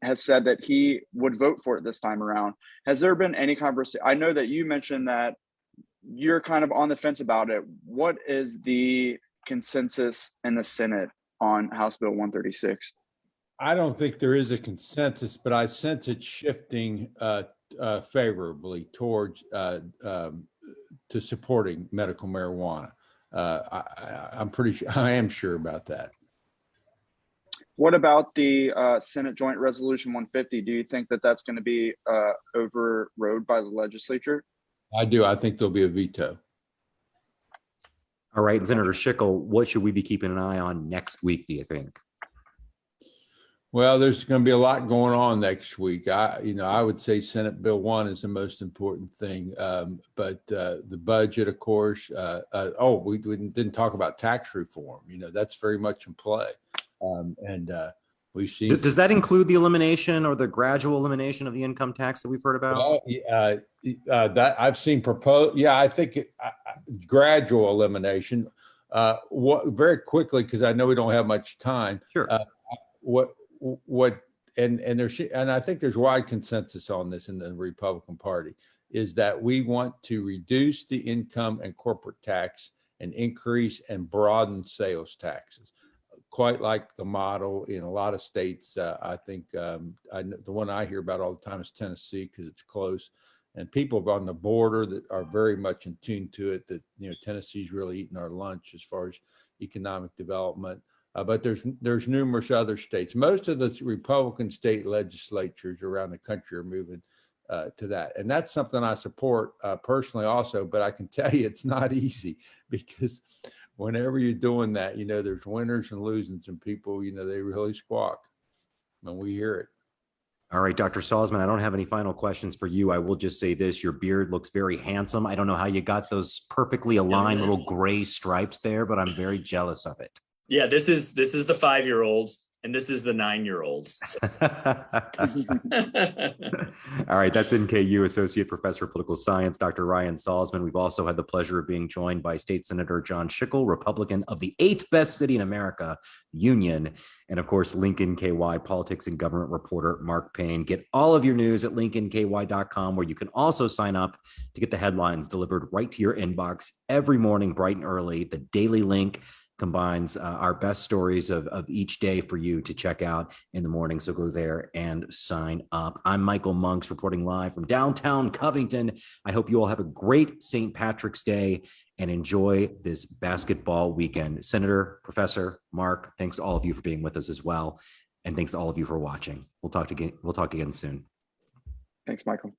has said that he would vote for it this time around. Has there been any conversation? I know that you mentioned that you're kind of on the fence about it. What is the consensus in the Senate on House Bill 136? I don't think there is a consensus, but I sense it shifting favorably towards to supporting medical marijuana. I'm pretty sure. I am sure about that. What about the Senate Joint Resolution 150? Do you think that that's going to be overrode by the legislature? I do. I think there'll be a veto. All right, and Senator Schickel, what should we be keeping an eye on next week, do you think? Well, there's going to be a lot going on next week. I would say Senate Bill 1 is the most important thing, but the budget, of course. We didn't talk about tax reform. That's very much in play, and we've seen. Does that include the elimination or the gradual elimination of the income tax that we've heard about? Well, that I've seen proposed. Yeah, I think gradual elimination. Very quickly, because I know we don't have much time. Sure. And I think there's wide consensus on this in the Republican Party, is that we want to reduce the income and corporate tax and increase and broaden sales taxes, quite like the model in a lot of states. I think the one I hear about all the time is Tennessee, because it's close, and people on the border that are very much in tune to it, that Tennessee's really eating our lunch as far as economic development. But there's numerous other states. Most of the Republican state legislatures around the country are moving to that. And that's something I support personally also, but I can tell you it's not easy, because whenever you're doing that, there's winners and losers, and people, they really squawk when we hear it. All right, Dr. Salzman, I don't have any final questions for you. I will just say this: your beard looks very handsome. I don't know how you got those perfectly aligned little gray stripes there, but I'm very jealous of it. Yeah, this is the 5-year-old, and this is the 9-year-old. All right, that's NKU Associate Professor of Political Science, Dr. Ryan Salzman. We've also had the pleasure of being joined by State Senator John Schickel, Republican of the 8th best city in America, Union, and of course, Lincoln KY politics and government reporter Mark Payne. Get all of your news at lincolnky.com, where you can also sign up to get the headlines delivered right to your inbox every morning, bright and early. The Daily Link combines our best stories of each day for you to check out in the morning. So go there and sign up. I'm Michael Monks, reporting live from downtown Covington. I hope you all have a great St. Patrick's Day and enjoy this basketball weekend. Senator, Professor, Mark, thanks to all of you for being with us as well. And thanks to all of you for watching. We'll talk again soon. Thanks, Michael.